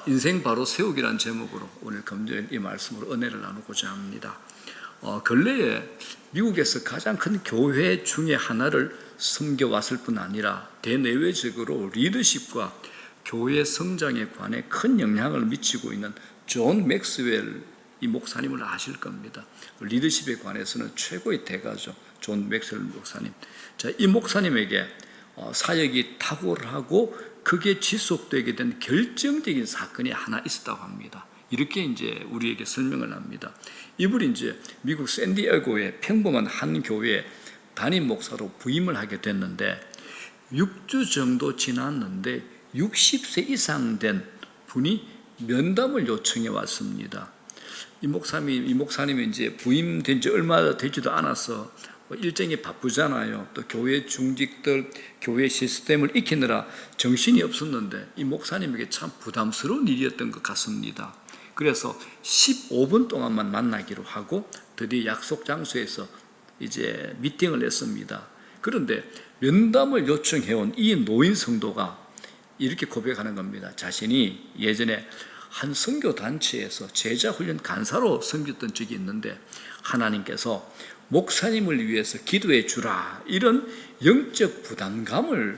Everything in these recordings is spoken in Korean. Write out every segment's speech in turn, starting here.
인생 바로 세우기란 제목으로 오늘 금요일 이 말씀으로 은혜를 나누고자 합니다. 근래에 미국에서 가장 큰 교회 중에 하나를 섬겨왔을 뿐 아니라 대내외적으로 리더십과 교회 성장에 관해 큰 영향을 미치고 있는 존 맥스웰 이 목사님을 아실 겁니다. 리더십에 관해서는 최고의 대가죠. 존 맥스웰 목사님. 자, 이 목사님에게 사역이 탁월하고 그게 지속되게 된 결정적인 사건이 하나 있었다고 합니다. 이렇게 이제 우리에게 설명을 합니다. 이분이 이제 미국 샌디에고의 평범한 한 교회에 담임 목사로 부임을 하게 됐는데 6주 정도 지났는데 60세 이상 된 분이 면담을 요청해 왔습니다. 이 목사님이 이제 부임된 지 얼마 되지도 않아서 일정이 바쁘잖아요. 또 교회 중직들, 교회 시스템을 익히느라 정신이 없었는데 이 목사님에게 참 부담스러운 일이었던 것 같습니다. 그래서 15분 동안만 만나기로 하고 드디어 약속 장소에서 이제 미팅을 했습니다. 그런데 면담을 요청해온 이 노인 성도가 이렇게 고백하는 겁니다. 자신이 예전에 한 선교 단체에서 제자 훈련 간사로 섬겼던 적이 있는데 하나님께서 목사님을 위해서 기도해 주라 이런 영적 부담감을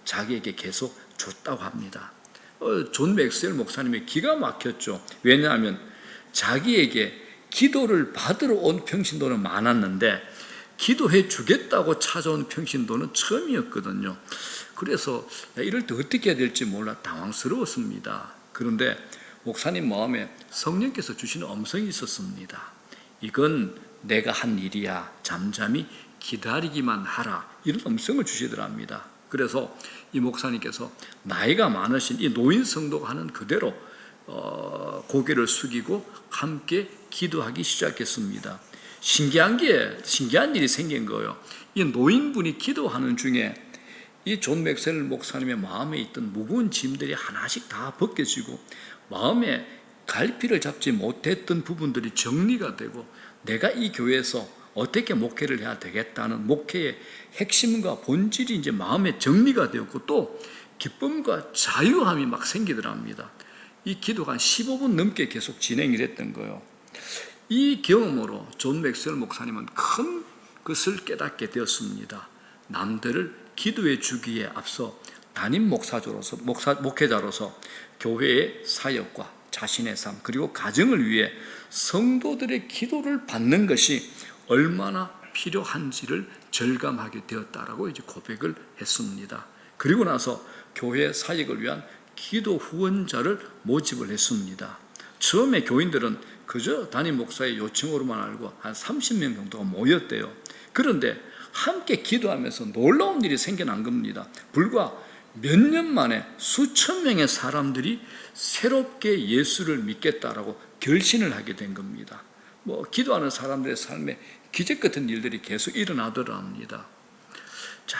자기에게 계속 줬다고 합니다. 존 맥스웰 목사님이 기가 막혔죠. 왜냐하면 자기에게 기도를 받으러 온 평신도는 많았는데 기도해 주겠다고 찾아온 평신도는 처음이었거든요. 그래서 이럴 때 어떻게 해야 될지 몰라 당황스러웠습니다. 그런데 목사님 마음에 성령께서 주시는 음성이 있었습니다. 이건 내가 한 일이야. 잠잠히 기다리기만 하라. 이런 음성을 주시더랍니다. 그래서 이 목사님께서 나이가 많으신 이 노인 성도가 하는 그대로 고개를 숙이고 함께 기도하기 시작했습니다. 신기한 일이 생긴 거예요. 이 노인분이 기도하는 중에 이 존 맥스웰 목사님의 마음에 있던 무거운 짐들이 하나씩 다 벗겨지고 마음에 갈피를 잡지 못했던 부분들이 정리가 되고 내가 이 교회에서 어떻게 목회를 해야 되겠다는 목회의 핵심과 본질이 이제 마음에 정리가 되었고 또 기쁨과 자유함이 막 생기더랍니다. 이 기도가 한 15분 넘게 계속 진행이 됐던 거예요. 이 경험으로 존 맥스웰 목사님은 큰 것을 깨닫게 되었습니다. 남들을 기도해 주기에 앞서 담임 목회자로서 교회의 사역과 자신의 삶 그리고 가정을 위해 성도들의 기도를 받는 것이 얼마나 필요한지를 절감하게 되었다라고 이제 고백을 했습니다. 그리고 나서 교회 사역을 위한 기도 후원자를 모집을 했습니다. 처음에 교인들은 그저 담임 목사의 요청으로만 알고 한 30명 정도가 모였대요. 그런데 함께 기도하면서 놀라운 일이 생겨난 겁니다. 불과 몇 년 만에 수천 명의 사람들이 새롭게 예수를 믿겠다라고 결신을 하게 된 겁니다. 기도하는 사람들의 삶에 기적 같은 일들이 계속 일어나더랍니다. 자,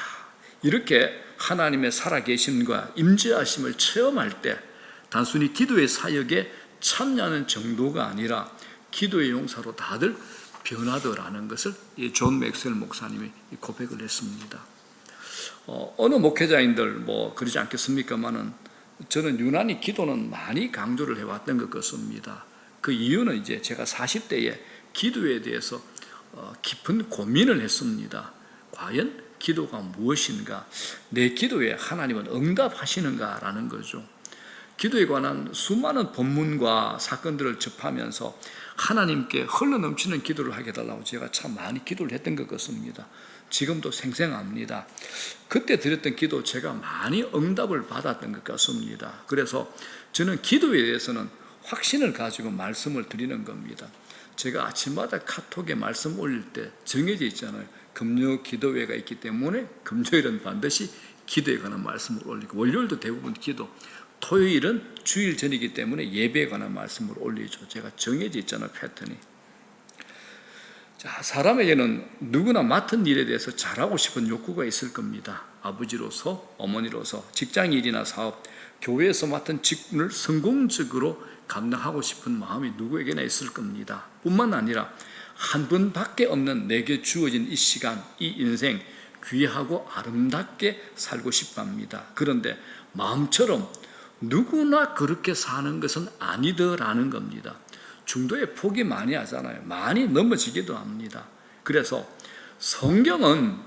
이렇게 하나님의 살아계심과 임재하심을 체험할 때 단순히 기도의 사역에 참여하는 정도가 아니라 기도의 용사로 다들 변하더라는 것을 존 맥스웰 목사님이 고백을 했습니다. 어느 목회자인들 그러지 않겠습니까만은 저는 유난히 기도는 많이 강조를 해왔던 것 같습니다. 그 이유는 이제 제가 40대에 기도에 대해서 깊은 고민을 했습니다. 과연 기도가 무엇인가? 내 기도에 하나님은 응답하시는가라는 거죠. 기도에 관한 수많은 본문과 사건들을 접하면서 하나님께 흘러넘치는 기도를 하게 해달라고 제가 참 많이 기도를 했던 것 같습니다. 지금도 생생합니다. 그때 드렸던 기도 제가 많이 응답을 받았던 것 같습니다. 그래서 저는 기도에 대해서는 확신을 가지고 말씀을 드리는 겁니다. 제가 아침마다 카톡에 말씀 올릴 때 정해져 있잖아요. 금요 기도회가 있기 때문에 금요일은 반드시 기도에 관한 말씀을 올리고 월요일도 대부분 기도, 토요일은 주일 전이기 때문에 예배에 관한 말씀을 올리죠. 제가 정해져 있잖아요, 패턴이. 자, 사람에게는 누구나 맡은 일에 대해서 잘하고 싶은 욕구가 있을 겁니다. 아버지로서, 어머니로서, 직장일이나 사업, 교회에서 맡은 직분을 성공적으로 감당하고 싶은 마음이 누구에게나 있을 겁니다. 뿐만 아니라 한 번밖에 없는 내게 주어진 이 시간, 이 인생 귀하고 아름답게 살고 싶어 합니다. 그런데 마음처럼 누구나 그렇게 사는 것은 아니더라는 겁니다. 중도에 포기 많이 하잖아요. 많이 넘어지기도 합니다. 그래서 성경은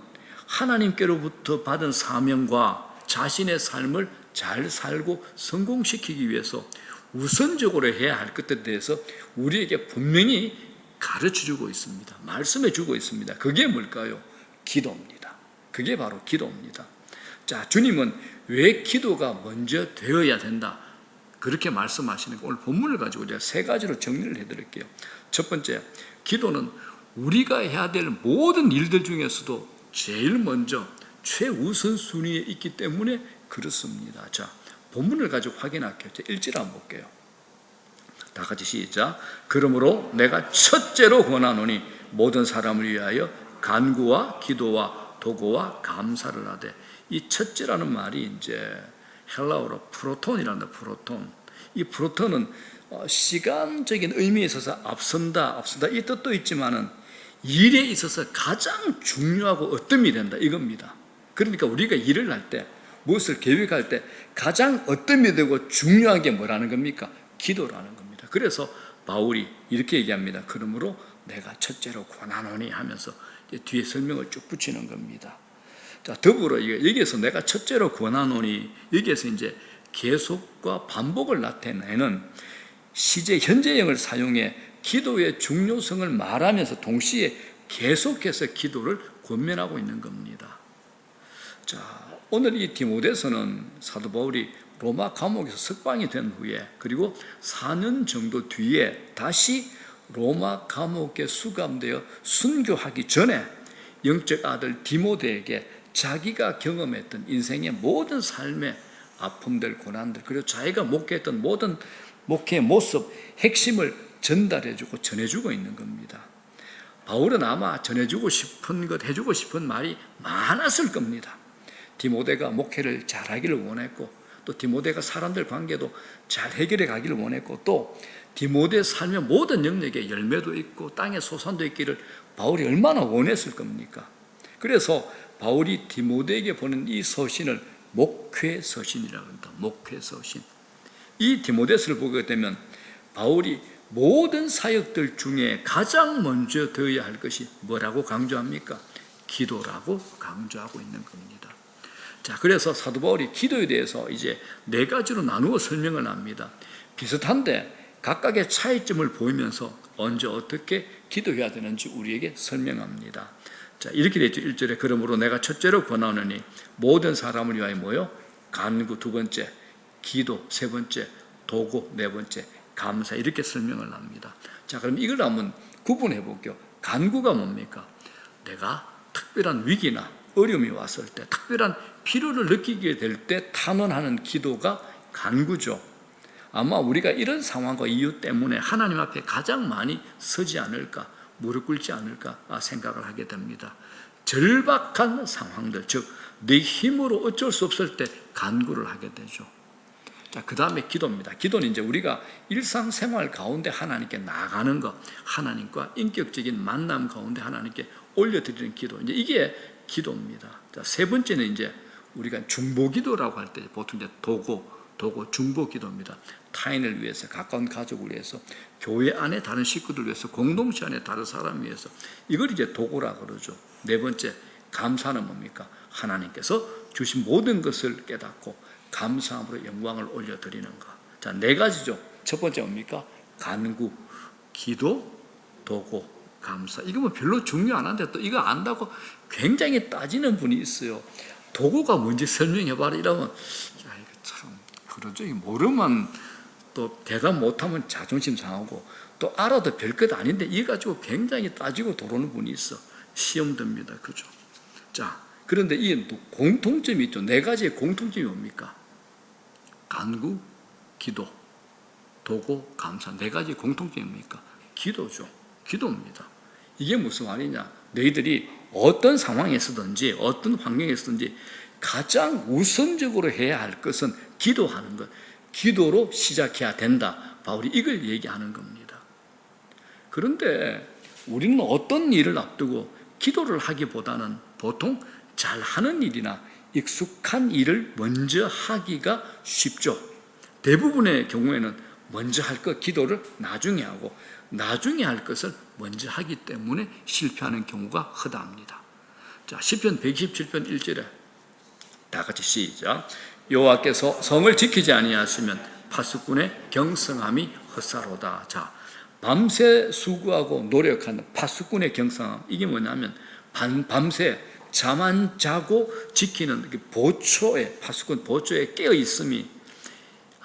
하나님께로부터 받은 사명과 자신의 삶을 잘 살고 성공시키기 위해서 우선적으로 해야 할 것에 대해서 우리에게 분명히 가르쳐주고 있습니다. 말씀해주고 있습니다. 그게 뭘까요? 기도입니다. 그게 바로 기도입니다. 자, 주님은 왜 기도가 먼저 되어야 된다, 그렇게 말씀하시는 거, 오늘 본문을 가지고 제가 세 가지로 정리를 해드릴게요. 첫 번째, 기도는 우리가 해야 될 모든 일들 중에서도 제일 먼저 최우선순위에 있기 때문에 그렇습니다. 자, 본문을 가지고 확인할게요. 1절 한번 볼게요. 다 같이 시작. 그러므로 내가 첫째로 권하노니 모든 사람을 위하여 간구와 기도와 도구와 감사를 하되, 이 첫째라는 말이 이제 헬라어로 프로톤이란다. 프로톤. 이 프로톤은 시간적인 의미에 있어서 앞선다 이 뜻도 있지만은 일에 있어서 가장 중요하고 어뜸이 된다, 이겁니다. 그러니까 우리가 일을 할 때, 무엇을 계획할 때 가장 어뜸이 되고 중요한 게 뭐라는 겁니까? 기도라는 겁니다. 그래서 바울이 이렇게 얘기합니다. 그러므로 내가 첫째로 권하노니 하면서 뒤에 설명을 쭉 붙이는 겁니다. 자, 더불어 여기에서 내가 첫째로 권하노니, 여기에서 이제 계속과 반복을 나타내는 시제 현재형을 사용해 기도의 중요성을 말하면서 동시에 계속해서 기도를 권면하고 있는 겁니다. 자, 오늘 이 디모데서는 사도 바울이 로마 감옥에서 석방이 된 후에, 그리고 4년 정도 뒤에 다시 로마 감옥에 수감되어 순교하기 전에 영적 아들 디모데에게 자기가 경험했던 인생의 모든 삶의 아픔들, 고난들, 그리고 자기가 목회했던 모든 목회의 모습, 핵심을 전달해주고 전해주고 있는 겁니다. 바울은 아마 전해주고 싶은 것, 해주고 싶은 말이 많았을 겁니다. 디모데가 목회를 잘하기를 원했고, 또 디모데가 사람들 관계도 잘 해결해 가기를 원했고, 또 디모데의 삶의 모든 영역에 열매도 있고 땅의 소산도 있기를 바울이 얼마나 원했을 겁니까? 그래서 바울이 디모데에게 보낸 이 서신을 목회 서신이라고 합니다. 목회 서신. 이 디모데서를 보게 되면 바울이 모든 사역들 중에 가장 먼저 되어야 할 것이 뭐라고 강조합니까? 기도라고 강조하고 있는 겁니다. 자, 그래서 사도 바울이 기도에 대해서 이제 네 가지로 나누어 설명을 합니다. 비슷한데 각각의 차이점을 보이면서 언제 어떻게 기도해야 되는지 우리에게 설명합니다. 자, 이렇게 되죠. 1절에 그러므로 내가 첫째로 권하노니 모든 사람을 위하여 뭐요? 간구 두 번째, 기도 세 번째, 도구 네 번째, 감사, 이렇게 설명을 합니다. 자, 그럼 이걸 한번 구분해 볼게요. 간구가 뭡니까? 내가 특별한 위기나 어려움이 왔을 때, 특별한 필요를 느끼게 될 때 탄원하는 기도가 간구죠. 아마 우리가 이런 상황과 이유 때문에 하나님 앞에 가장 많이 서지 않을까, 무릎 꿇지 않을까 생각을 하게 됩니다. 절박한 상황들, 즉 내 힘으로 어쩔 수 없을 때 간구를 하게 되죠. 자, 그 다음에 기도입니다. 기도는 이제 우리가 일상생활 가운데 하나님께 나아가는 것, 하나님과 인격적인 만남 가운데 하나님께 올려드리는 기도, 이제 이게 기도입니다. 자, 세 번째는 이제 우리가 중보기도라고 할 때 보통 이제 도구 중보기도입니다. 타인을 위해서, 가까운 가족을 위해서, 교회 안에 다른 식구들 위해서, 공동체 안에 다른 사람 위해서, 이걸 이제 도구라 그러죠. 네 번째, 감사는 뭡니까? 하나님께서 주신 모든 것을 깨닫고 감사함으로 영광을 올려드리는 것. 자, 네 가지죠. 첫 번째 뭡니까? 간구, 기도, 도구, 감사. 이거 뭐 별로 중요 안 한데 또 이거 안다고 굉장히 따지는 분이 있어요. 도구가 뭔지 설명해봐라 이러면, 야, 이거 참 그러죠. 모르면 또 대답 못하면 자존심 상하고, 또 알아도 별것 아닌데 이거 가지고 굉장히 따지고 도르는 분이 있어. 시험 듭니다. 그죠? 자, 그런데 이 공통점이 있죠. 네 가지의 공통점이 뭡니까? 간구, 기도, 도구, 감사. 네 가지 공통점이 뭡니까? 기도죠. 기도입니다. 이게 무슨 말이냐? 너희들이 어떤 상황에서든지 어떤 환경에서든지 가장 우선적으로 해야 할 것은 기도하는 것. 기도로 시작해야 된다. 바울이 이걸 얘기하는 겁니다. 그런데 우리는 어떤 일을 앞두고 기도를 하기보다는 보통 잘하는 일이나 익숙한 일을 먼저 하기가 쉽죠. 대부분의 경우에는 먼저 할 것 기도를 나중에 하고 나중에 할 것을 먼저 하기 때문에 실패하는 경우가 허다합니다. 자, 시편 127편 1절에 다 같이 시작. 여호와께서 성을 지키지 아니하시면 파수꾼의 경성함이 헛사로다. 자, 밤새 수고하고 노력하는 파수꾼의 경성함, 이게 뭐냐면 밤새 잠 안 자고 지키는 보초에, 파수꾼 보초에 깨어 있음이,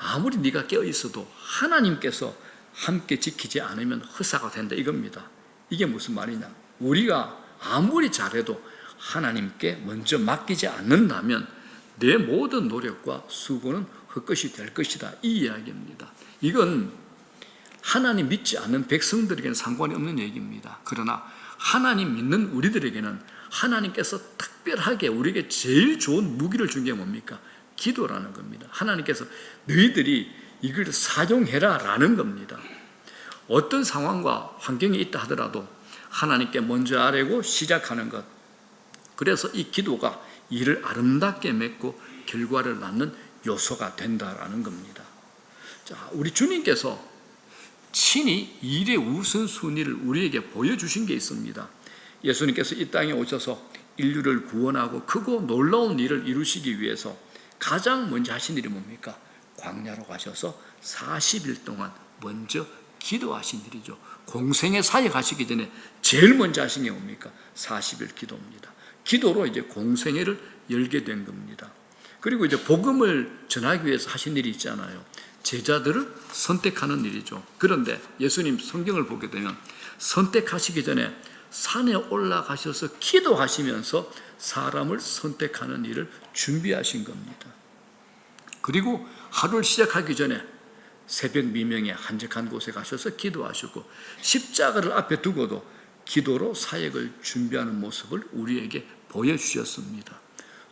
아무리 네가 깨어 있어도 하나님께서 함께 지키지 않으면 헛사가 된다, 이겁니다. 이게 무슨 말이냐? 우리가 아무리 잘해도 하나님께 먼저 맡기지 않는다면 내 모든 노력과 수고는 헛것이 될 것이다, 이 이야기입니다. 이건 하나님 믿지 않는 백성들에게는 상관이 없는 얘기입니다. 그러나 하나님 믿는 우리들에게는 하나님께서 특별하게 우리에게 제일 좋은 무기를 준 게 뭡니까? 기도라는 겁니다. 하나님께서 너희들이 이걸 사용해라 라는 겁니다. 어떤 상황과 환경이 있다 하더라도 하나님께 먼저 아뢰고 시작하는 것, 그래서 이 기도가 일을 아름답게 맺고 결과를 낳는 요소가 된다라는 겁니다. 자, 우리 주님께서 친히 일의 우선순위를 우리에게 보여주신 게 있습니다. 예수님께서 이 땅에 오셔서 인류를 구원하고 크고 놀라운 일을 이루시기 위해서 가장 먼저 하신 일이 뭡니까? 광야로 가셔서 40일 동안 먼저 기도하신 일이죠. 공생의 사역하시기 전에 제일 먼저 하신 게 뭡니까? 40일 기도입니다. 기도로 이제 공생애를 열게 된 겁니다. 그리고 이제 복음을 전하기 위해서 하신 일이 있잖아요. 제자들을 선택하는 일이죠. 그런데 예수님 성경을 보게 되면 선택하시기 전에 산에 올라가셔서 기도하시면서 사람을 선택하는 일을 준비하신 겁니다. 그리고 하루를 시작하기 전에 새벽 미명에 한적한 곳에 가셔서 기도하시고 십자가를 앞에 두고도 기도로 사역을 준비하는 모습을 우리에게 보여주셨습니다.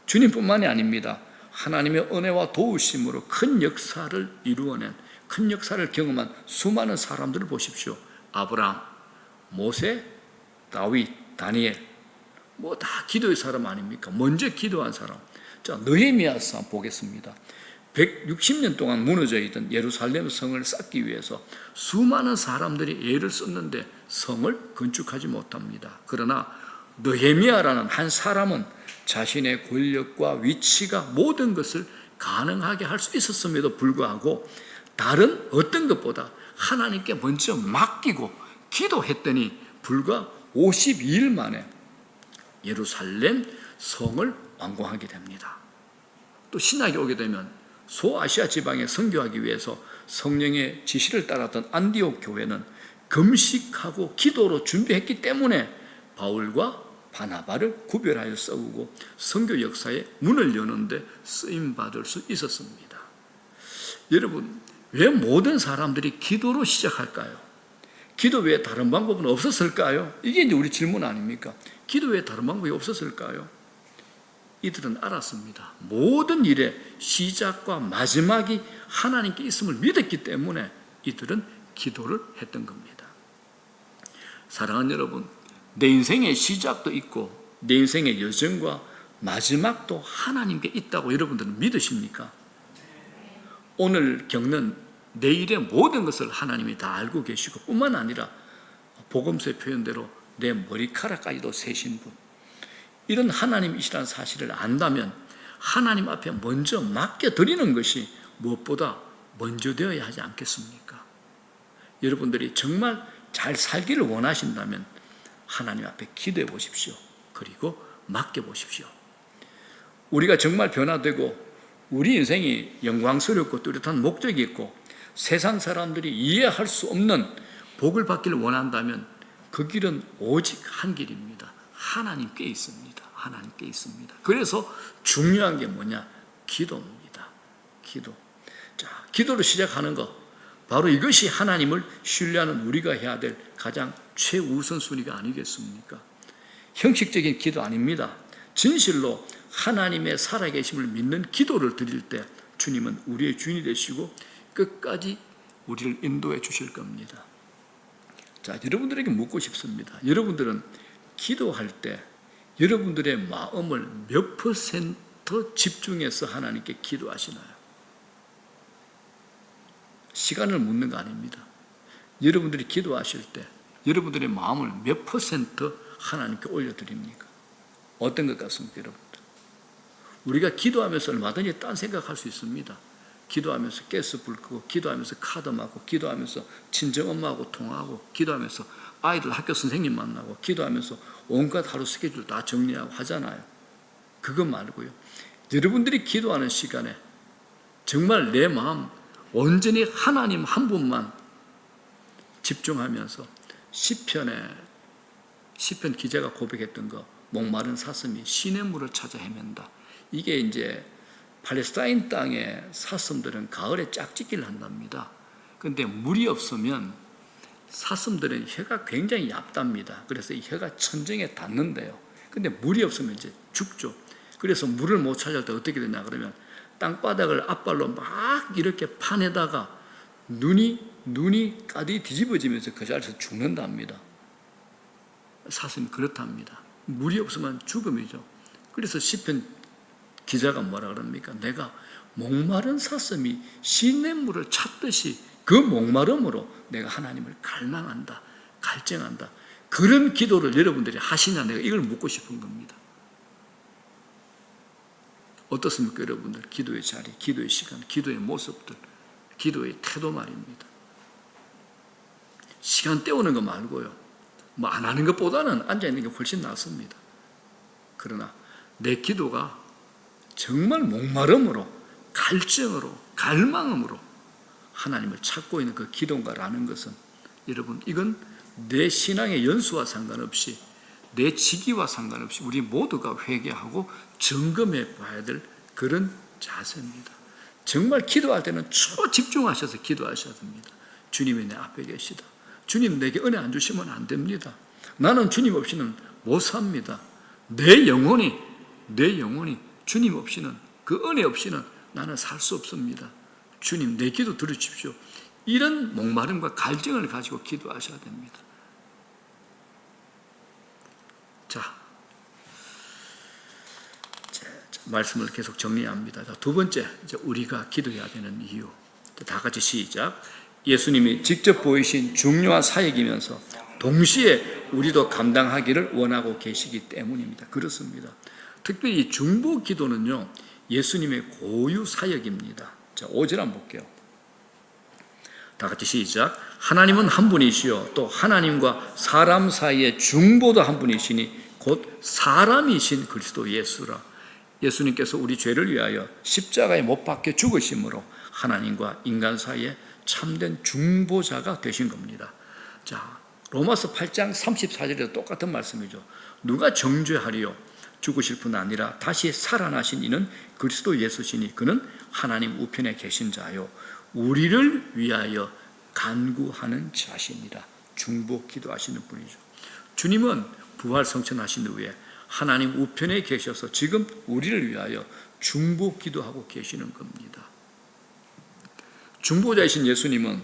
주님뿐만이 아닙니다. 하나님의 은혜와 도우심으로 큰 역사를 이루어낸, 큰 역사를 경험한 수많은 사람들을 보십시오. 아브라함, 모세, 다윗, 다니엘, 뭐 다 기도의 사람 아닙니까? 먼저 기도한 사람. 자, 느헤미야서 한번 보겠습니다. 160년 동안 무너져 있던 예루살렘 성을 쌓기 위해서 수많은 사람들이 애를 썼는데 성을 건축하지 못합니다. 그러나 느헤미야라는 한 사람은 자신의 권력과 위치가 모든 것을 가능하게 할 수 있었음에도 불구하고 다른 어떤 것보다 하나님께 먼저 맡기고 기도했더니 불과 52일 만에 예루살렘 성을 완공하게 됩니다. 또 신학에 오게 되면 소아시아 지방에 선교하기 위해서 성령의 지시를 따랐던 안디옥 교회는 금식하고 기도로 준비했기 때문에 바울과 바나바를 구별하여 세우고 선교 역사에 문을 여는데 쓰임받을 수 있었습니다. 여러분, 왜 모든 사람들이 기도로 시작할까요? 기도 외에 다른 방법은 없었을까요? 이게 이제 우리 질문 아닙니까? 기도 외에 다른 방법이 없었을까요? 이들은 알았습니다. 모든 일의 시작과 마지막이 하나님께 있음을 믿었기 때문에 이들은 기도를 했던 겁니다. 사랑하는 여러분, 내 인생의 시작도 있고 내 인생의 여정과 마지막도 하나님께 있다고 여러분들은 믿으십니까? 오늘 겪는 내일의 모든 것을 하나님이 다 알고 계시고 뿐만 아니라 복음서의 표현대로 내 머리카락까지도 세신 분, 이런 하나님이시라는 사실을 안다면 하나님 앞에 먼저 맡겨드리는 것이 무엇보다 먼저 되어야 하지 않겠습니까? 여러분들이 정말 잘 살기를 원하신다면 하나님 앞에 기도해 보십시오. 그리고 맡겨 보십시오. 우리가 정말 변화되고 우리 인생이 영광스럽고 뚜렷한 목적이 있고 세상 사람들이 이해할 수 없는 복을 받기를 원한다면 그 길은 오직 한 길입니다. 하나님께 있습니다. 하나님께 있습니다. 그래서 중요한 게 뭐냐? 기도입니다. 기도. 자, 기도로 시작하는 것, 바로 이것이 하나님을 신뢰하는 우리가 해야 될 가장 최우선순위가 아니겠습니까? 형식적인 기도 아닙니다. 진실로 하나님의 살아계심을 믿는 기도를 드릴 때 주님은 우리의 주인이 되시고 끝까지 우리를 인도해 주실 겁니다. 자, 여러분들에게 묻고 싶습니다. 여러분들은 기도할 때 여러분들의 마음을 몇 % 집중해서 하나님께 기도하시나요? 시간을 묻는 거 아닙니다. 여러분들이 기도하실 때 여러분들의 마음을 몇 퍼센트 하나님께 올려드립니까? 어떤 것 같습니까, 여러분들? 우리가 기도하면서 얼마든지 딴 생각할 수 있습니다. 기도하면서 가스 불 끄고, 기도하면서 카드 맞고, 기도하면서 친정엄마하고 통화하고, 기도하면서 아이들 학교 선생님 만나고, 기도하면서 온갖 하루 스케줄 다 정리하고 하잖아요. 그거 말고요, 여러분들이 기도하는 시간에 정말 내 마음 온전히 하나님 한 분만 집중하면서 시편 기자가 고백했던 거, 목마른 사슴이 시냇물을 찾아 헤맨다. 이게 이제 팔레스타인 땅의 사슴들은 가을에 짝짓기를 한답니다. 그런데 물이 없으면 사슴들은 혀가 굉장히 얇답니다. 그래서 이 혀가 천정에 닿는데요. 근데 물이 없으면 이제 죽죠. 그래서 물을 못 찾을 때 어떻게 되냐 그러면 땅바닥을 앞발로 막 이렇게 파내다가 눈이 가득 뒤집어지면서 그 자리에서 죽는답니다. 사슴이 그렇답니다. 물이 없으면 죽음이죠. 그래서 시편 기자가 뭐라 그럽니까? 내가 목마른 사슴이 시냇물을 찾듯이 그 목마름으로 내가 하나님을 갈망한다, 갈증한다. 그런 기도를 여러분들이 하시냐, 내가 이걸 묻고 싶은 겁니다. 어떻습니까, 여러분들? 기도의 자리, 기도의 시간, 기도의 모습들, 기도의 태도 말입니다. 시간 때우는 거 말고요, 뭐 안 하는 것보다는 앉아있는 게 훨씬 낫습니다. 그러나 내 기도가 정말 목마름으로, 갈증으로, 갈망음으로 하나님을 찾고 있는 그 기도인가라는 것은, 여러분, 이건 내 신앙의 연수와 상관없이, 내 직위와 상관없이 우리 모두가 회개하고 점검해 봐야 될 그런 자세입니다. 정말 기도할 때는 초집중하셔서 기도하셔야 됩니다. 주님이 내 앞에 계시다. 주님 내게 은혜 안 주시면 안 됩니다. 나는 주님 없이는 못 삽니다. 내 영혼이 주님 없이는, 그 은혜 없이는 나는 살 수 없습니다. 주님 내 기도 들으십시오. 이런 목마름과 갈증을 가지고 기도하셔야 됩니다. 자, 말씀을 계속 정리합니다. 자, 두 번째, 이제 우리가 기도해야 되는 이유. 다 같이 시작. 예수님이 직접 보이신 중요한 사역이면서 동시에 우리도 감당하기를 원하고 계시기 때문입니다. 그렇습니다. 특별히 이 중보 기도는요, 예수님의 고유 사역입니다. 자, 5절 한번 볼게요. 다 같이 시작. 하나님은 한 분이시요 또 하나님과 사람 사이의 중보도 한 분이시니 곧 사람이신 그리스도 예수라. 예수님께서 우리 죄를 위하여 십자가에 못 박혀 죽으심으로 하나님과 인간 사이에 참된 중보자가 되신 겁니다. 자, 로마서 8장 34절에도 똑같은 말씀이죠. 누가 정죄하리요? 죽으실 뿐 아니라 다시 살아나신 이는 그리스도 예수시니 그는 하나님 우편에 계신 자요 우리를 위하여 간구하는 자시니라. 중보 기도하시는 분이죠. 주님은 부활 성천하신 후에 하나님 우편에 계셔서 지금 우리를 위하여 중보 기도하고 계시는 겁니다. 중보자이신 예수님은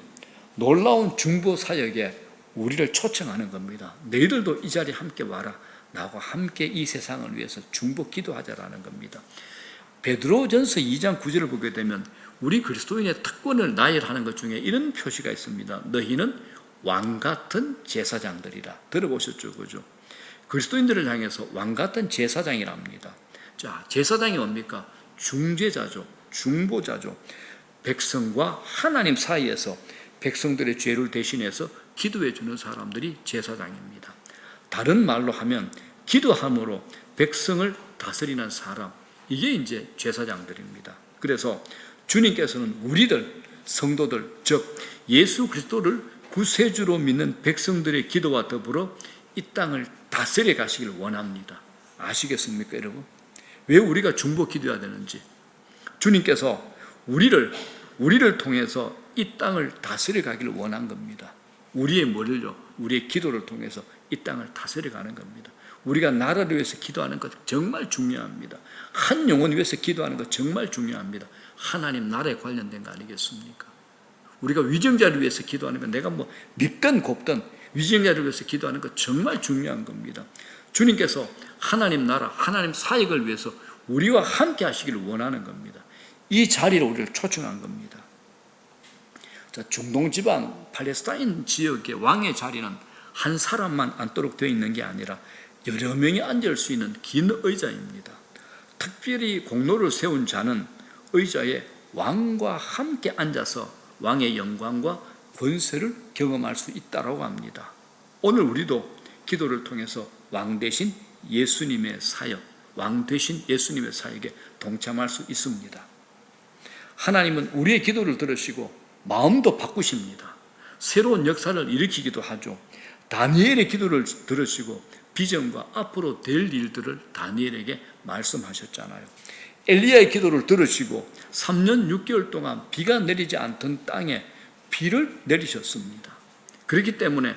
놀라운 중보 사역에 우리를 초청하는 겁니다. 너희들도 이 자리에 함께 와라. 나하고 함께 이 세상을 위해서 중보 기도하자라는 겁니다. 베드로전서 2장 9절을 보게 되면 우리 그리스도인의 특권을 나열하는 것 중에 이런 표시가 있습니다. 너희는 왕같은 제사장들이라. 들어보셨죠? 그죠? 그리스도인들을 향해서 왕같은 제사장이랍니다. 자, 제사장이 뭡니까? 중재자죠. 중보자죠. 백성과 하나님 사이에서 백성들의 죄를 대신해서 기도해 주는 사람들이 제사장입니다. 다른 말로 하면 기도함으로 백성을 다스리는 사람, 이게 이제 제사장들입니다. 그래서 주님께서는 우리들, 성도들, 즉 예수 그리스도를 구세주로 믿는 백성들의 기도와 더불어 이 땅을 다스려 가시길 원합니다. 아시겠습니까, 여러분? 왜 우리가 중보 기도해야 되는지. 주님께서 우리를 통해서 이 땅을 다스려 가기를 원한 겁니다. 우리의 머리를요, 우리의 기도를 통해서 이 땅을 다스려 가는 겁니다. 우리가 나라를 위해서 기도하는 것 정말 중요합니다. 한 영혼 위해서 기도하는 것 정말 중요합니다. 하나님 나라에 관련된 거 아니겠습니까? 우리가 위정자를 위해서 기도하는 건 내가 뭐 밉든 곱든 위정자를 위해서 기도하는 것 정말 중요한 겁니다. 주님께서 하나님 나라, 하나님 사역을 위해서 우리와 함께 하시기를 원하는 겁니다. 이 자리로 우리를 초청한 겁니다. 중동 지방 팔레스타인 지역의 왕의 자리는 한 사람만 앉도록 되어 있는 게 아니라 여러 명이 앉을 수 있는 긴 의자입니다. 특별히 공로를 세운 자는 의자에 왕과 함께 앉아서 왕의 영광과 권세를 경험할 수 있다고 합니다. 오늘 우리도 기도를 통해서 왕 대신 예수님의 사역, 왕 대신 예수님의 사역에 동참할 수 있습니다. 하나님은 우리의 기도를 들으시고 마음도 바꾸십니다. 새로운 역사를 일으키기도 하죠. 다니엘의 기도를 들으시고 비전과 앞으로 될 일들을 다니엘에게 말씀하셨잖아요. 엘리야의 기도를 들으시고 3년 6개월 동안 비가 내리지 않던 땅에 비를 내리셨습니다. 그렇기 때문에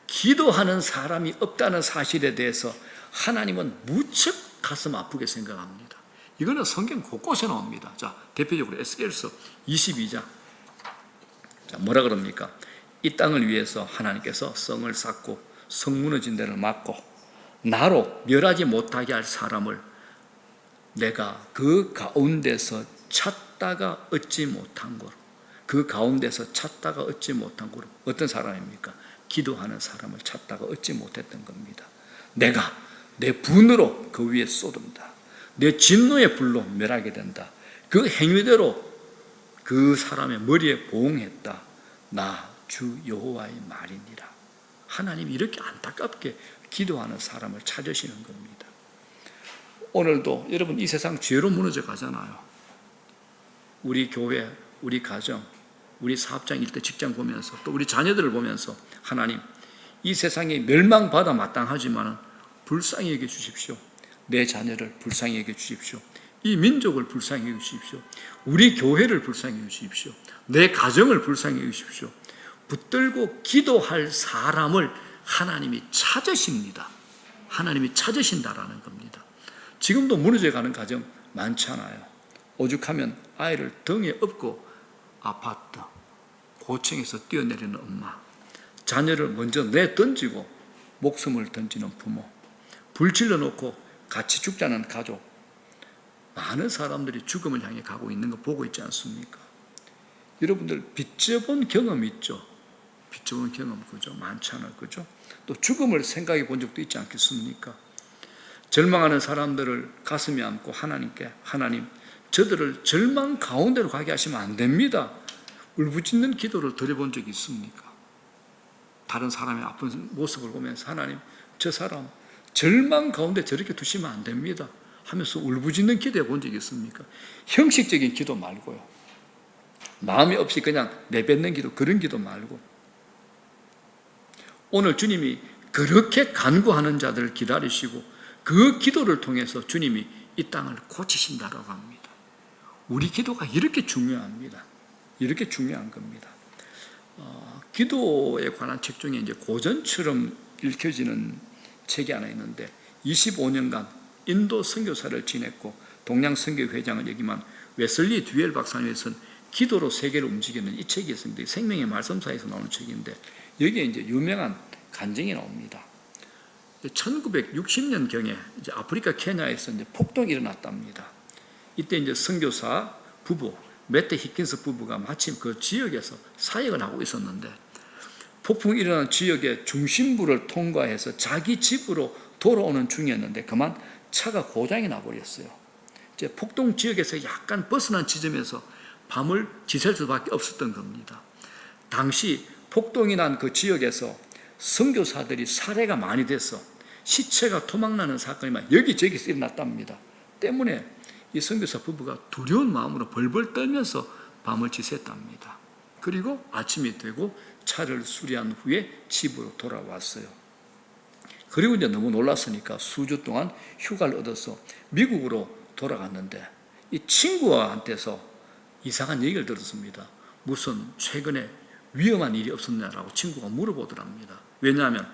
기도하는 사람이 없다는 사실에 대해서 하나님은 무척 가슴 아프게 생각합니다. 이거는 성경 곳곳에 나옵니다. 자, 대표적으로 에스겔서 22장. 자, 뭐라 그럽니까? 이 땅을 위해서 하나님께서 성을 쌓고 성 무너진 데를 막고 나로 멸하지 못하게 할 사람을 내가 그 가운데서 찾다가 얻지 못한 거로, 그 가운데서 찾다가 얻지 못한 거로. 어떤 사람입니까? 기도하는 사람을 찾다가 얻지 못했던 겁니다. 내가 내 분으로 그 위에 쏟은다. 내 진노의 불로 멸하게 된다. 그 행위대로 그 사람의 머리에 보응했다. 나 주 여호와의 말이니라. 하나님이 이렇게 안타깝게 기도하는 사람을 찾으시는 겁니다. 오늘도 여러분 이 세상 죄로 무너져 가잖아요. 우리 교회, 우리 가정, 우리 사업장 일대 직장 보면서 또 우리 자녀들을 보면서 하나님, 이 세상에 멸망받아 마땅하지만 불쌍히 여겨 주십시오. 내 자녀를 불쌍히 여겨 주십시오. 이 민족을 불쌍히 여겨 주십시오. 우리 교회를 불쌍히 여겨 주십시오. 내 가정을 불쌍히 여겨 주십시오. 붙들고 기도할 사람을 하나님이 찾으십니다. 하나님이 찾으신다라는 겁니다. 지금도 무너져가는 가정 많잖아요. 오죽하면 아이를 등에 업고 아파트, 고층에서 뛰어내리는 엄마, 자녀를 먼저 내던지고 목숨을 던지는 부모, 불질러 놓고 같이 죽자는 가족, 많은 사람들이 죽음을 향해 가고 있는 거 보고 있지 않습니까? 여러분들 빚져본 경험 있죠? 빚져본 경험 그죠? 많잖아요, 그죠? 또 죽음을 생각해 본 적도 있지 않겠습니까? 절망하는 사람들을 가슴에 안고 하나님께, 하나님, 저들을 절망 가운데로 가게 하시면 안 됩니다. 울부짖는 기도를 드려본 적이 있습니까? 다른 사람의 아픈 모습을 보면서 하나님, 저 사람 절망 가운데 저렇게 두시면 안 됩니다 하면서 울부짖는 기도해 본 적이 있습니까? 형식적인 기도 말고요. 마음이 없이 그냥 내뱉는 기도, 그런 기도 말고. 오늘 주님이 그렇게 간구하는 자들을 기다리시고 그 기도를 통해서 주님이 이 땅을 고치신다라고 합니다. 우리 기도가 이렇게 중요합니다. 이렇게 중요한 겁니다. 기도에 관한 책 중에 이제 고전처럼 읽혀지는 책이 하나 있는데 25년간 인도 선교사를 지냈고 동양 선교 회장을 역임한 웨슬리 듀엘 박사님이 쓴 기도로 세계를 움직이는 이 책이 있습니다. 생명의 말씀사에서 나오는 책인데 여기에 이제 유명한 간증이 나옵니다. 1960년경에 이제 아프리카 케냐에서 이제 폭동이 일어났답니다. 이때 이제 선교사 부부 매트 히킨스 부부가 마침 그 지역에서 사역을 하고 있었는데 폭풍이 일어난 지역의 중심부를 통과해서 자기 집으로 돌아오는 중이었는데 그만 차가 고장이 나버렸어요. 이제 폭동 지역에서 약간 벗어난 지점에서 밤을 지샐 수밖에 없었던 겁니다. 당시 폭동이 난 그 지역에서 선교사들이 살해가 많이 돼서 시체가 토막나는 사건이 막 여기저기서 일어났답니다. 때문에 이 선교사 부부가 두려운 마음으로 벌벌 떨면서 밤을 지샜답니다. 그리고 아침이 되고 차를 수리한 후에 집으로 돌아왔어요. 그리고 이제 너무 놀랐으니까 수주 동안 휴가를 얻어서 미국으로 돌아갔는데 이 친구한테서 이상한 얘기를 들었습니다. 무슨 최근에 위험한 일이 없었냐라고 친구가 물어보더랍니다. 왜냐하면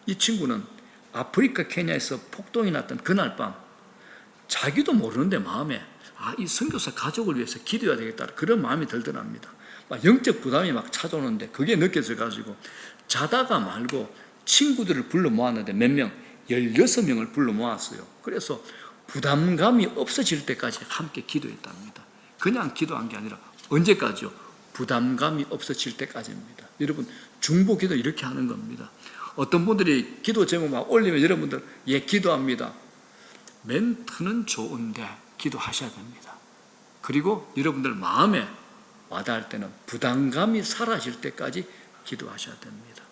이 친구는 아프리카 케냐에서 폭동이 났던 그날 밤 자기도 모르는데 마음에 이 선교사 가족을 위해서 기도해야 되겠다 그런 마음이 들더랍니다. 막 영적 부담이 막 찾아오는데 그게 느껴져가지고 자다가 말고 친구들을 불러 모았는데 몇 명? 16명을 불러 모았어요. 그래서 부담감이 없어질 때까지 함께 기도했답니다. 그냥 기도한 게 아니라 언제까지요? 부담감이 없어질 때까지입니다. 여러분, 중보기도 이렇게 하는 겁니다. 어떤 분들이 기도 제목 막 올리면 여러분들 기도합니다. 멘트는 좋은데 기도하셔야 됩니다. 그리고 여러분들 마음에 와닿을 때는 부담감이 사라질 때까지 기도하셔야 됩니다.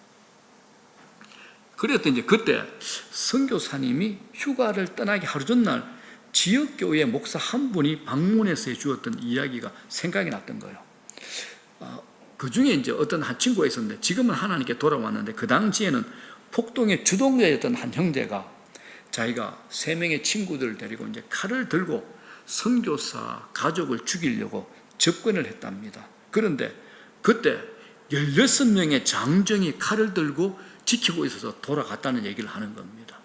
그랬더니 이제 그때 선교사님이 휴가를 떠나기 하루 전날 지역교회 목사 한 분이 방문해서 해주었던 이야기가 생각이 났던 거예요. 그 중에 이제 어떤 한 친구가 있었는데 지금은 하나님께 돌아왔는데 그 당시에는 폭동의 주동자였던 한 형제가 자기가 3명의 친구들을 데리고 이제 칼을 들고 선교사 가족을 죽이려고 접근을 했답니다. 그런데 그때 16명의 장정이 칼을 들고 지키고 있어서 돌아갔다는 얘기를 하는 겁니다.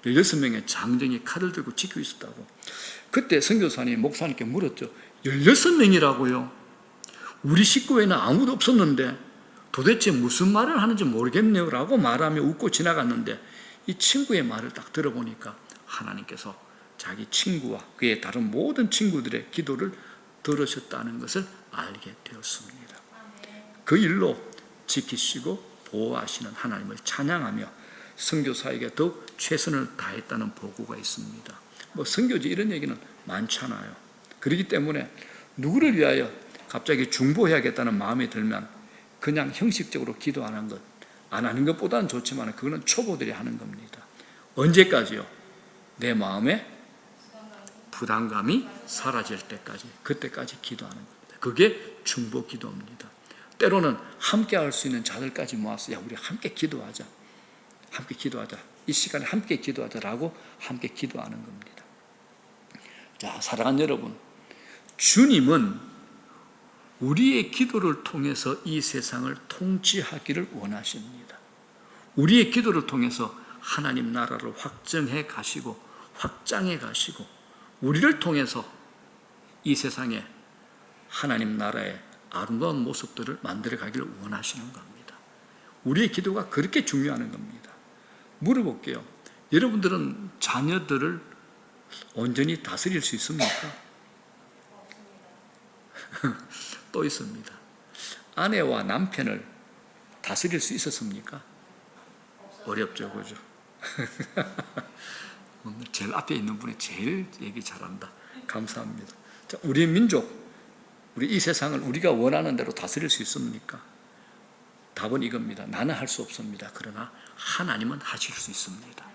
16명의 장정이 칼을 들고 지키고 있었다고. 그때 선교사님 목사님께 물었죠. 16명이라고요? 우리 식구에는 아무도 없었는데 도대체 무슨 말을 하는지 모르겠네요 라고 말하며 웃고 지나갔는데 이 친구의 말을 딱 들어보니까 하나님께서 자기 친구와 그의 다른 모든 친구들의 기도를 들으셨다는 것을 알게 되었습니다. 그 일로 지키시고 보호하시는 하나님을 찬양하며 선교사에게 더욱 최선을 다했다는 보고가 있습니다. 선교지 이런 얘기는 많잖아요. 그렇기 때문에 누구를 위하여 갑자기 중보해야겠다는 마음이 들면 그냥 형식적으로 기도 안 하는 것보다는 좋지만 그거는 초보들이 하는 겁니다. 언제까지요? 내 마음에 부담감이 사라질 때까지, 그때까지 기도하는 겁니다. 그게 중보 기도입니다. 때로는 함께 할 수 있는 자들까지 모아서 우리 함께 기도하자. 함께 기도하자. 이 시간에 함께 기도하자라고 함께 기도하는 겁니다. 자, 사랑하는 여러분, 주님은 우리의 기도를 통해서 이 세상을 통치하기를 원하십니다. 우리의 기도를 통해서 하나님 나라를 확정해 가시고 확장해 가시고 우리를 통해서 이 세상에 하나님 나라의 아름다운 모습들을 만들어 가기를 원하시는 겁니다. 우리의 기도가 그렇게 중요한 겁니다. 물어볼게요. 여러분들은 자녀들을 온전히 다스릴 수 있습니까? 또 있습니다. 아내와 남편을 다스릴 수 있었습니까? 어렵죠, 그죠? 제일 앞에 있는 분이 제일 얘기 잘한다. 감사합니다. 자, 우리 민족, 우리 이 세상을 우리가 원하는 대로 다스릴 수 있습니까? 답은 이겁니다. 나는 할 수 없습니다. 그러나 하나님은 하실 수 있습니다.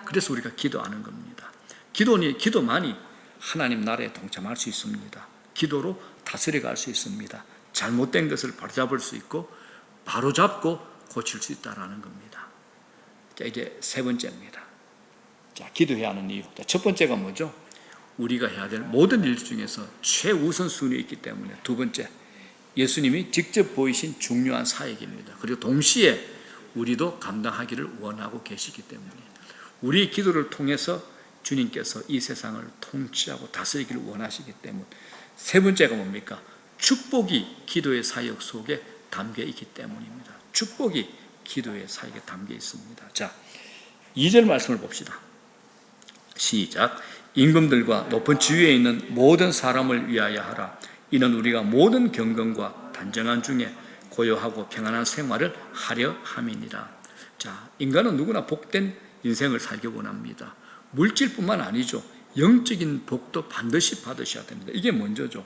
그래서 우리가 기도하는 겁니다. 기도만이 하나님 나라에 동참할 수 있습니다. 기도로 다스려갈 수 있습니다. 잘못된 것을 바로잡을 수 있고 바로잡고 고칠 수 있다는 겁니다. 자, 이제 3번째입니다. 자, 기도해야 하는 이유. 자, 첫 번째가 뭐죠? 우리가 해야 될 모든 일 중에서 최우선 순위에 있기 때문에 2번째, 예수님이 직접 보이신 중요한 사역입니다. 그리고 동시에 우리도 감당하기를 원하고 계시기 때문에 우리의 기도를 통해서 주님께서 이 세상을 통치하고 다스리기를 원하시기 때문에 3번째가 뭡니까? 축복이 기도의 사역 속에 담겨 있기 때문입니다. 축복이 기도의 사역에 담겨 있습니다. 자, 2절 말씀을 봅시다. 시작. 임금들과 높은 지위에 있는 모든 사람을 위하여 하라. 이는 우리가 모든 경건과 단정한 중에 고요하고 평안한 생활을 하려 함이니라. 자, 인간은 누구나 복된 인생을 살기 원합니다. 물질뿐만 아니죠. 영적인 복도 반드시 받으셔야 됩니다. 이게 먼저죠.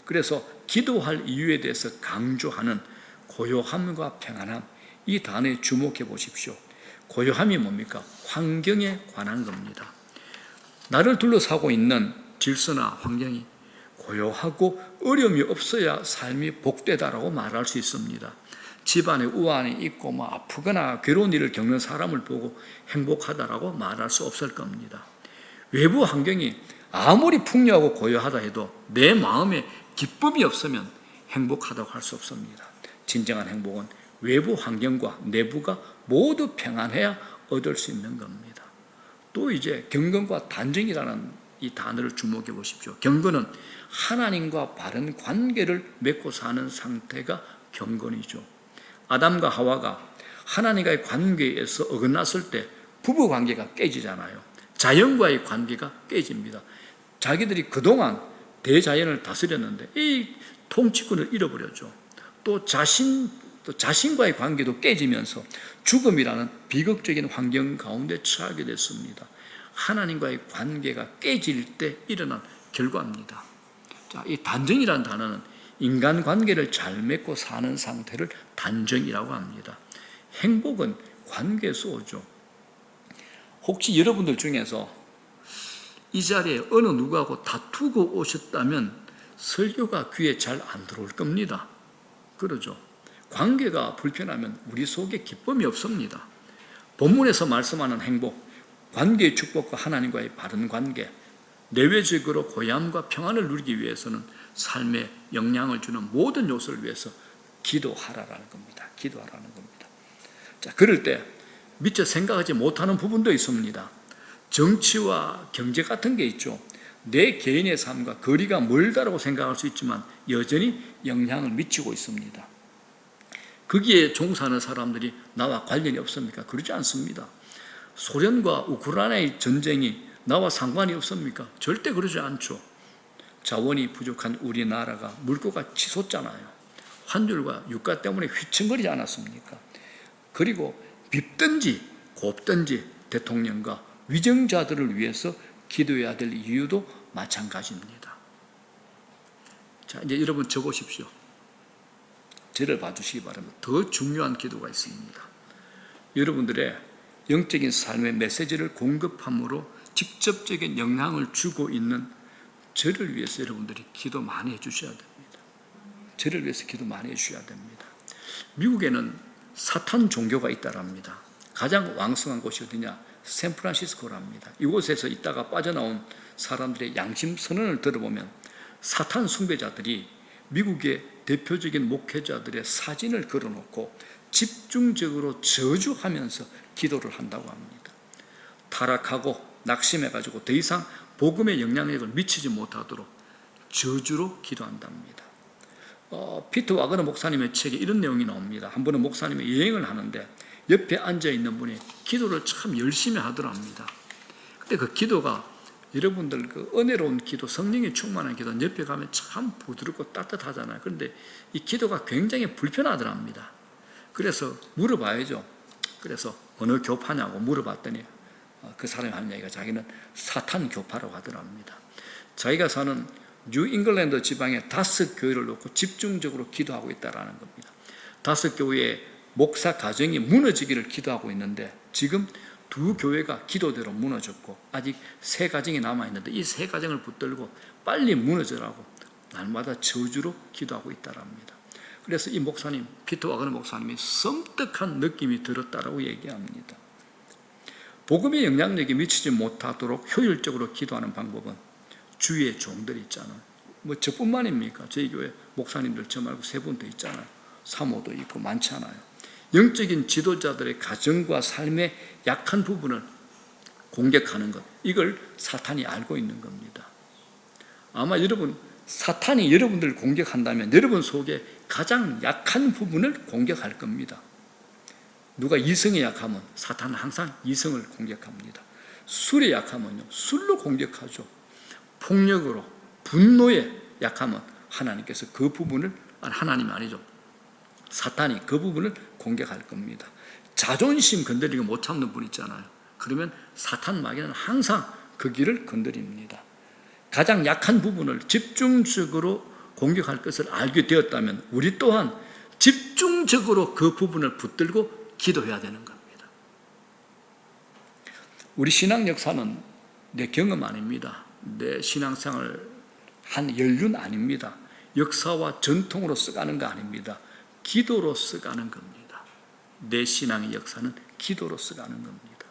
그래서 기도할 이유에 대해서 강조하는 고요함과 평안함, 이 단어에 주목해 보십시오. 고요함이 뭡니까? 환경에 관한 겁니다. 나를 둘러싸고 있는 질서나 환경이 고요하고 어려움이 없어야 삶이 복되다라고 말할 수 있습니다. 집안에 우환이 있고 아프거나 괴로운 일을 겪는 사람을 보고 행복하다라고 말할 수 없을 겁니다. 외부 환경이 아무리 풍요하고 고요하다 해도 내 마음에 기쁨이 없으면 행복하다고 할 수 없습니다. 진정한 행복은 외부 환경과 내부가 모두 평안해야 얻을 수 있는 겁니다. 또 이제 경건과 단정이라는 이 단어를 주목해 보십시오. 경건은 하나님과 바른 관계를 맺고 사는 상태가 경건이죠. 아담과 하와가 하나님과의 관계에서 어긋났을 때 부부 관계가 깨지잖아요. 자연과의 관계가 깨집니다. 자기들이 그동안 대자연을 다스렸는데 이 통치권을 잃어버렸죠. 또 자신과의 관계도 깨지면서 죽음이라는 비극적인 환경 가운데 처하게 됐습니다. 하나님과의 관계가 깨질 때 일어난 결과입니다. 자, 이 단정이라는 단어는 인간관계를 잘 맺고 사는 상태를 단정이라고 합니다. 행복은 관계에서 오죠. 혹시 여러분들 중에서 이 자리에 어느 누구하고 다투고 오셨다면 설교가 귀에 잘 안 들어올 겁니다. 그러죠. 관계가 불편하면 우리 속에 기쁨이 없습니다. 본문에서 말씀하는 행복, 관계의 축복과 하나님과의 바른 관계, 내외적으로 고요함과 평안을 누리기 위해서는 삶에 영향을 주는 모든 요소를 위해서 기도하라는 겁니다. 기도하라는 겁니다. 자, 그럴 때 미처 생각하지 못하는 부분도 있습니다. 정치와 경제 같은 게 있죠. 내 개인의 삶과 거리가 멀다라고 생각할 수 있지만 여전히 영향을 미치고 있습니다. 거기에 종사하는 사람들이 나와 관련이 없습니까? 그러지 않습니다. 소련과 우크라이나의 전쟁이 나와 상관이 없습니까? 절대 그러지 않죠. 자원이 부족한 우리나라가 물가가 치솟잖아요. 환율과 유가 때문에 휘청거리지 않았습니까? 그리고 밉든지 곱든지 대통령과 위정자들을 위해서 기도해야 될 이유도 마찬가지입니다. 자, 이제 여러분 적으십시오. 저를 봐주시기 바랍니다. 더 중요한 기도가 있습니다. 여러분들의 영적인 삶의 메시지를 공급함으로 직접적인 영향을 주고 있는 저를 위해서 여러분들이 기도 많이 해주셔야 됩니다. 저를 위해서 기도 많이 해주셔야 됩니다. 미국에는 사탄 종교가 있다랍니다. 가장 왕성한 곳이 어디냐? 샌프란시스코랍니다. 이곳에서 있다가 빠져나온 사람들의 양심 선언을 들어보면 사탄 숭배자들이 미국의 대표적인 목회자들의 사진을 걸어놓고 집중적으로 저주하면서 기도를 한다고 합니다. 타락하고 낙심해가지고 더 이상 복음의 영향력을 미치지 못하도록 저주로 기도한답니다. 피터 와그너 목사님의 책에 이런 내용이 나옵니다. 한 번은 목사님이 여행을 하는데 옆에 앉아있는 분이 기도를 참 열심히 하더랍니다. 근데 그 기도가 여러분들 그 은혜로운 기도, 성령이 충만한 기도는 옆에 가면 참 부드럽고 따뜻하잖아요. 그런데 이 기도가 굉장히 불편하더랍니다. 그래서 물어봐야죠. 그래서 어느 교파냐고 물어봤더니 그 사람이 하는 얘기가 자기는 사탄 교파라고 하더랍니다. 자기가 사는 뉴 잉글랜드 지방에 5교회를 놓고 집중적으로 기도하고 있다는 겁니다. 5교회의 목사 가정이 무너지기를 기도하고 있는데 지금 2교회가 기도대로 무너졌고 아직 3가정이 남아있는데 이 3가정을 붙들고 빨리 무너져라고 날마다 저주로 기도하고 있다랍니다. 그래서 이 목사님, 피터 와그너 목사님이 섬뜩한 느낌이 들었다라고 얘기합니다. 복음의 영향력이 미치지 못하도록 효율적으로 기도하는 방법은 주위의 종들 있잖아요. 뭐 저뿐만입니까? 저희 교회 목사님들 저 말고 3분 더 있잖아요. 사모도 있고 많잖아요. 영적인 지도자들의 가정과 삶의 약한 부분을 공격하는 것, 이걸 사탄이 알고 있는 겁니다. 아마 여러분, 사탄이 여러분들을 공격한다면 여러분 속에 가장 약한 부분을 공격할 겁니다. 누가 이성에 약하면 사탄은 항상 이성을 공격합니다. 술에 약하면요, 술로 공격하죠. 폭력으로, 분노에 약하면 하나님께서 그 부분을, 하나님이 아니죠, 사탄이 그 부분을 공격할 겁니다. 자존심 건드리고 못 참는 분 있잖아요. 그러면 사탄 마귀는 항상 그 길을 건드립니다. 가장 약한 부분을 집중적으로 공격할 것을 알게 되었다면 우리 또한 집중적으로 그 부분을 붙들고 기도해야 되는 겁니다. 우리 신앙 역사는 내 경험 아닙니다. 내 신앙생활 한 연륜 아닙니다. 역사와 전통으로 써가는 거 아닙니다. 기도로 써가는 겁니다. 내 신앙의 역사는 기도로 써가는 겁니다.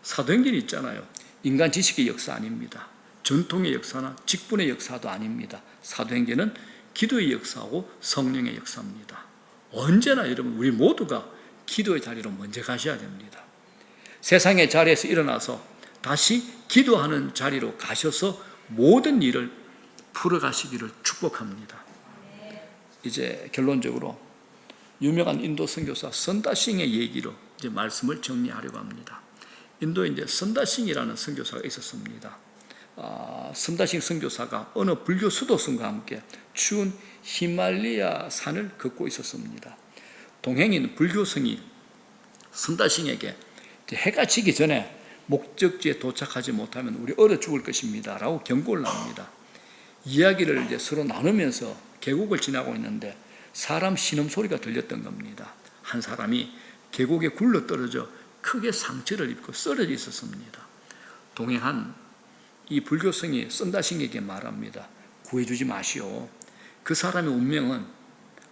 사도행전이 있잖아요. 인간 지식의 역사 아닙니다. 전통의 역사나 직분의 역사도 아닙니다. 사도행전은 기도의 역사하고 성령의 역사입니다. 언제나 여러분 우리 모두가 기도의 자리로 먼저 가셔야 됩니다. 세상의 자리에서 일어나서 다시 기도하는 자리로 가셔서 모든 일을 풀어가시기를 축복합니다. 이제 결론적으로 유명한 인도 선교사 선다싱의 얘기로 이제 말씀을 정리하려고 합니다. 인도에 이제 선다싱이라는 선교사가 있었습니다. 선다싱 선교사가 어느 불교 수도승과 함께 추운 히말라야 산을 걷고 있었습니다. 동행인 불교성이 선다싱에게 해가 지기 전에 목적지에 도착하지 못하면 우리 얼어 죽을 것입니다 라고 경고를 합니다. 이야기를 이제 서로 나누면서 계곡을 지나고 있는데 사람 신음소리가 들렸던 겁니다. 한 사람이 계곡에 굴러 떨어져 크게 상처를 입고 쓰러져 있었습니다. 동행한 이 불교성이 선다싱에게 말합니다. 구해주지 마시오. 그 사람의 운명은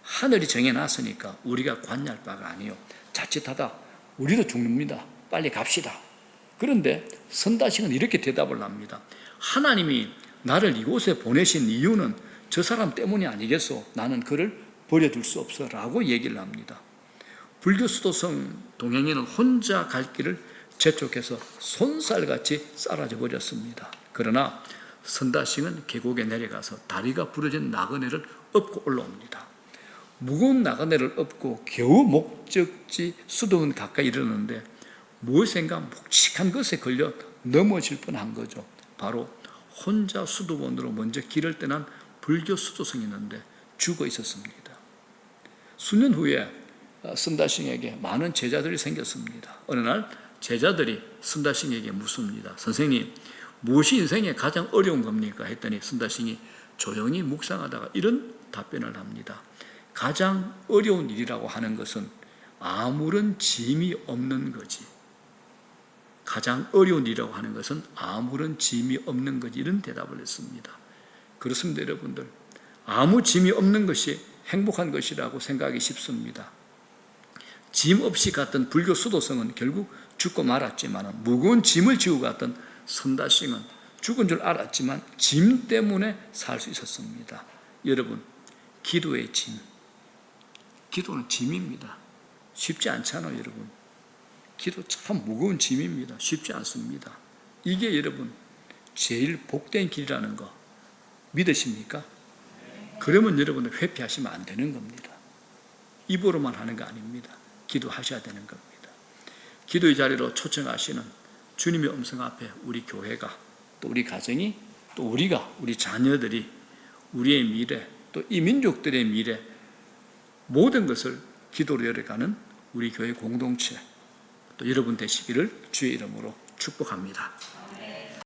하늘이 정해놨으니까 우리가 관여할 바가 아니요. 자칫하다 우리도 죽습니다. 빨리 갑시다. 그런데 선다싱은 이렇게 대답을 합니다. 하나님이 나를 이곳에 보내신 이유는 저 사람 때문이 아니겠소. 나는 그를 버려둘 수 없어 라고 얘기를 합니다. 불교 수도성 동행인은 혼자 갈 길을 재촉해서 손살같이 사라져 버렸습니다. 그러나 선다싱은 계곡에 내려가서 다리가 부러진 나그네를 업고 올라옵니다. 무거운 나그네를 업고 겨우 목적지 수도원 가까이 이르는데 무엇인가 묵직한 것에 걸려 넘어질 뻔한 거죠. 바로 혼자 수도원으로 먼저 길을 떠난 불교 수도성이 있는데 죽어 있었습니다. 수년 후에 선다싱에게 많은 제자들이 생겼습니다. 어느 날 제자들이 선다싱에게 묻습니다. 선생님, 무엇이 인생에 가장 어려운 겁니까? 했더니 선다싱이 조용히 묵상하다가 이런 답변을 합니다. 가장 어려운 일이라고 하는 것은 아무런 짐이 없는 거지. 가장 어려운 일이라고 하는 것은 아무런 짐이 없는 거지. 이런 대답을 했습니다. 그렇습니다, 여러분들. 아무 짐이 없는 것이 행복한 것이라고 생각하기 쉽습니다. 짐 없이 갔던 불교 수도성은 결국 죽고 말았지만 무거운 짐을 지고 갔던 선다싱은 죽은 줄 알았지만 짐 때문에 살 수 있었습니다. 여러분, 기도의 짐. 기도는 짐입니다. 쉽지 않잖아요, 여러분. 기도 참 무거운 짐입니다. 쉽지 않습니다. 이게 여러분 제일 복된 길이라는 거 믿으십니까? 그러면 여러분은 회피하시면 안 되는 겁니다. 입으로만 하는 거 아닙니다. 기도하셔야 되는 겁니다. 기도의 자리로 초청하시는 주님의 음성 앞에 우리 교회가 또 우리 가정이 또 우리가 우리 자녀들이 우리의 미래 또 이 민족들의 미래 모든 것을 기도로 열어가는 우리 교회 공동체 또 여러분 되시기를 주의 이름으로 축복합니다.